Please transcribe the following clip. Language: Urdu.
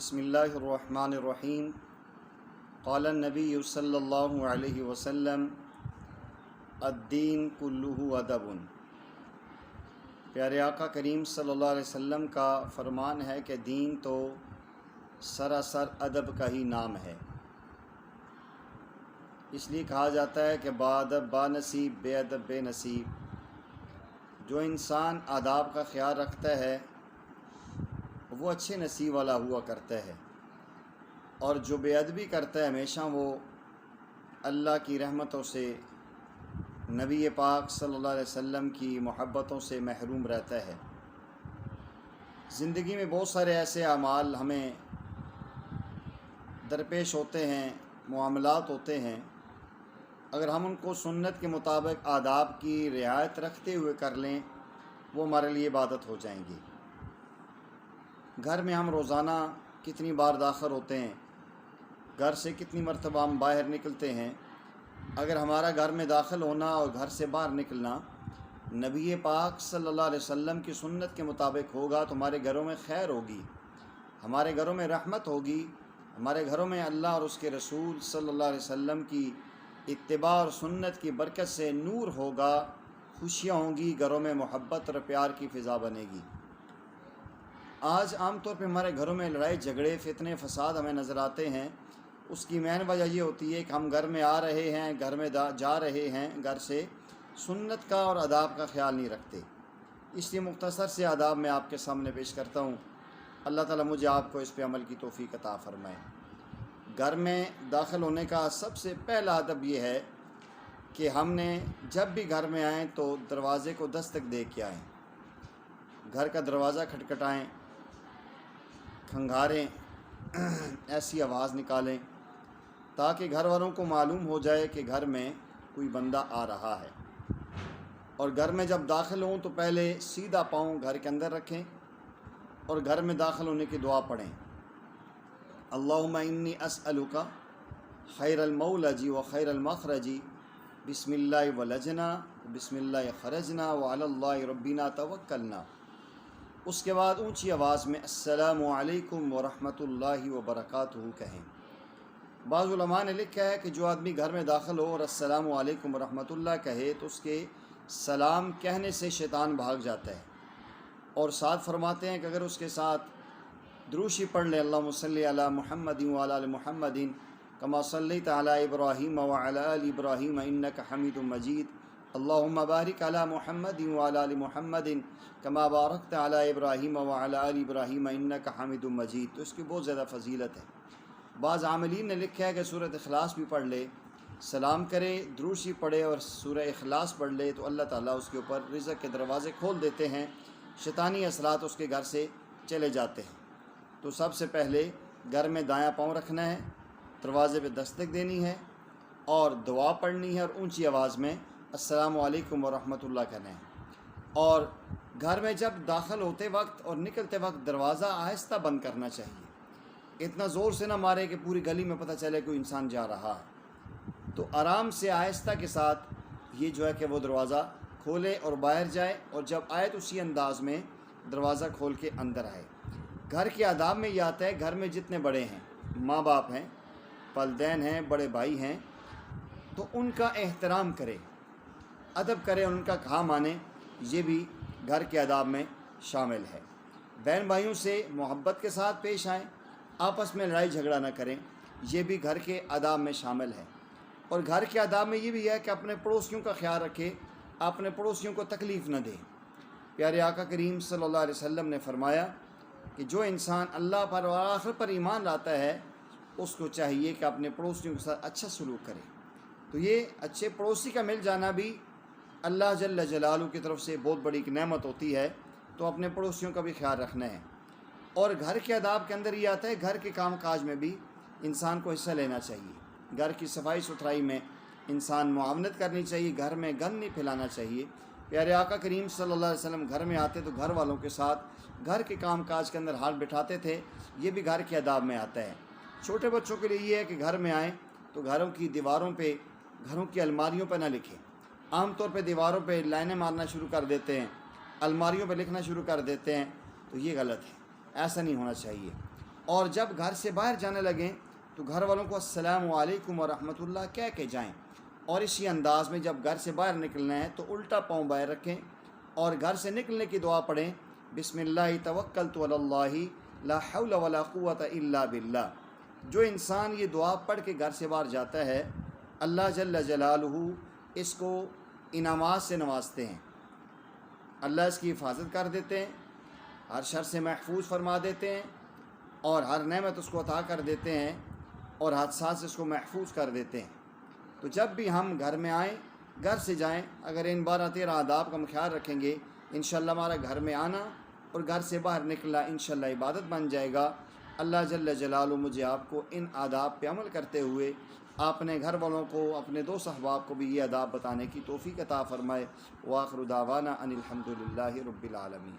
بسم اللہ الرحمن الرحیم قال النبی صلی اللہ علیہ وسلم الدین کلہ ادب۔ پیارے آقا کریم صلی اللہ علیہ وسلم کا فرمان ہے کہ دین تو سراسر ادب کا ہی نام ہے۔ اس لیے کہا جاتا ہے کہ باادب با نصیب، بے ادب بے نصیب۔ جو انسان آداب کا خیال رکھتا ہے وہ اچھے نصیب والا ہوا کرتا ہے، اور جو بے ادبی کرتا ہے ہمیشہ وہ اللہ کی رحمتوں سے، نبی پاک صلی اللہ علیہ وسلم کی محبتوں سے محروم رہتا ہے۔ زندگی میں بہت سارے ایسے اعمال ہمیں درپیش ہوتے ہیں، معاملات ہوتے ہیں، اگر ہم ان کو سنت کے مطابق آداب کی رعایت رکھتے ہوئے کر لیں وہ ہمارے لیے عبادت ہو جائیں گی۔ گھر میں ہم روزانہ کتنی بار داخل ہوتے ہیں، گھر سے کتنی مرتبہ ہم باہر نکلتے ہیں، اگر ہمارا گھر میں داخل ہونا اور گھر سے باہر نکلنا نبی پاک صلی اللہ علیہ وسلم کی سنت کے مطابق ہوگا تو ہمارے گھروں میں خیر ہوگی، ہمارے گھروں میں رحمت ہوگی، ہمارے گھروں میں اللہ اور اس کے رسول صلی اللہ علیہ وسلم کی اتباع اور سنت کی برکت سے نور ہوگا، خوشیاں ہوں گی، گھروں میں محبت اور پیار کی فضا بنے گی۔ آج عام طور پہ ہمارے گھروں میں لڑائی جھگڑے، فتنے، فساد ہمیں نظر آتے ہیں۔ اس کی مین وجہ یہ ہوتی ہے کہ ہم گھر میں آ رہے ہیں، گھر میں جا رہے ہیں، گھر سے سنت کا اور آداب کا خیال نہیں رکھتے۔ اس لیے مختصر سے آداب میں آپ کے سامنے پیش کرتا ہوں، اللہ تعالیٰ مجھے آپ کو اس پہ عمل کی توفیق عطا فرمائے۔ گھر میں داخل ہونے کا سب سے پہلا ادب یہ ہے کہ ہم نے جب بھی گھر میں آئیں تو دروازے کو دستک دے کے آئیں، گھر کا دروازہ کھٹکھٹائیں، کھنگھاریں، ایسی آواز نکالیں تاکہ گھر والوں کو معلوم ہو جائے کہ گھر میں کوئی بندہ آ رہا ہے۔ اور گھر میں جب داخل ہوں تو پہلے سیدھا پاؤں گھر کے اندر رکھیں اور گھر میں داخل ہونے کی دعا پڑھیں، اللہم انی اسألک خیر المولج و خیر المخرج، بسم اللہ ولجنا بسم اللہ خرجنا وعلی اللہ ربنا توکلنا۔ اس کے بعد اونچی آواز میں السلام علیکم ورحمۃ اللہ وبرکاتہ کہیں۔ بعض علماء نے لکھا ہے کہ جو آدمی گھر میں داخل ہو اور السلام علیکم ورحمۃ اللہ کہے تو اس کے سلام کہنے سے شیطان بھاگ جاتا ہے، اور ساتھ فرماتے ہیں کہ اگر اس کے ساتھ دروشی پڑھ لیں، اللہم صلی علی محمد وعلی آل محمد کما صلیت علی ابراہیم وعلی آل ابراہیم انک حمید مجید، اللہم بارک علی محمد وعلی آل محمد کما بارکت علی ابراہیم وعلی آل ابراہیم انک حمید مجید۔ تو اس کی بہت زیادہ فضیلت ہے۔ بعض عاملین نے لکھا ہے کہ سورۃ اخلاص بھی پڑھ لے، سلام کرے، دروشی پڑھے اور سورہ اخلاص پڑھ لے تو اللہ تعالیٰ اس کے اوپر رزق کے دروازے کھول دیتے ہیں، شیطانی اثرات اس کے گھر سے چلے جاتے ہیں۔ تو سب سے پہلے گھر میں دایاں پاؤں رکھنا ہے، دروازے پہ دستک دینی ہے اور دعا پڑھنی ہے، اور اونچی آواز میں السلام علیکم ورحمۃ اللہ کہنا ہے۔ اور گھر میں جب داخل ہوتے وقت اور نکلتے وقت دروازہ آہستہ بند کرنا چاہیے، اتنا زور سے نہ مارے کہ پوری گلی میں پتہ چلے کوئی انسان جا رہا ہے۔ تو آرام سے آہستہ کے ساتھ یہ جو ہے کہ وہ دروازہ کھولے اور باہر جائے، اور جب آئے تو اسی انداز میں دروازہ کھول کے اندر آئے۔ گھر کے آداب میں یہ آتا ہے گھر میں جتنے بڑے ہیں، ماں باپ ہیں، والدین ہیں، بڑے بھائی ہیں، تو ان کا احترام کرے، ادب کرے، ان کا کہا مانے، یہ بھی گھر کے آداب میں شامل ہے۔ بہن بھائیوں سے محبت کے ساتھ پیش آئیں، آپس میں لڑائی جھگڑا نہ کریں، یہ بھی گھر کے آداب میں شامل ہے۔ اور گھر کے آداب میں یہ بھی ہے کہ اپنے پڑوسیوں کا خیال رکھے، اپنے پڑوسیوں کو تکلیف نہ دے۔ پیارے آقا کریم صلی اللہ علیہ وسلم نے فرمایا کہ جو انسان اللہ پر اور آخرت پر ایمان لاتا ہے اس کو چاہیے کہ اپنے پڑوسیوں کے ساتھ اچھا سلوک کرے۔ تو یہ اچھے پڑوسی کا مل جانا بھی اللہ جل جلالہ کی طرف سے بہت بڑی ایک نعمت ہوتی ہے، تو اپنے پڑوسیوں کا بھی خیال رکھنا ہے۔ اور گھر کے آداب کے اندر یہ آتا ہے گھر کے کام کاج میں بھی انسان کو حصہ لینا چاہیے، گھر کی صفائی ستھرائی میں انسان معاونت کرنی چاہیے، گھر میں گند نہیں پھیلانا چاہیے۔ پیارے آقا کریم صلی اللہ علیہ وسلم گھر میں آتے تو گھر والوں کے ساتھ گھر کے کام کاج کے اندر ہاتھ بٹھاتے تھے، یہ بھی گھر کے آداب میں آتا ہے۔ چھوٹے بچوں کے لیے یہ ہے کہ گھر میں آئیں تو گھروں کی دیواروں پہ، گھروں کی الماریوں پہ نہ لکھیں۔ عام طور پہ دیواروں پہ لائنیں مارنا شروع کر دیتے ہیں، الماریوں پہ لکھنا شروع کر دیتے ہیں، تو یہ غلط ہے، ایسا نہیں ہونا چاہیے۔ اور جب گھر سے باہر جانے لگیں تو گھر والوں کو السلام علیکم ورحمۃ اللہ کہہ کے جائیں، اور اسی انداز میں جب گھر سے باہر نکلنا ہے تو الٹا پاؤں باہر رکھیں اور گھر سے نکلنے کی دعا پڑھیں، بسم اللہ توکلت علی اللہ لا حول ولا قوت الا باللہ۔ جو انسان یہ دعا پڑھ کے گھر سے باہر جاتا ہے، اللہ جل جلالہ اس کو انعامات سے نوازتے ہیں، اللہ اس کی حفاظت کر دیتے ہیں، ہر شر سے محفوظ فرما دیتے ہیں، اور ہر نعمت اس کو عطا کر دیتے ہیں، اور حادثات سے اس کو محفوظ کر دیتے ہیں۔ تو جب بھی ہم گھر میں آئیں، گھر سے جائیں، اگر ان 12-13 آداب کا ہم خیال رکھیں گے، انشاءاللہ ہمارا گھر میں آنا اور گھر سے باہر نکلنا انشاءاللہ عبادت بن جائے گا۔ اللہ جل جلالہ مجھے آپ کو ان آداب پہ عمل کرتے ہوئے اپنے گھر والوں کو، اپنے دوست احباب کو بھی یہ آداب بتانے کی توفیق عطا فرمائے۔ وآخر دعوانا ان الحمد للہ رب العالمین۔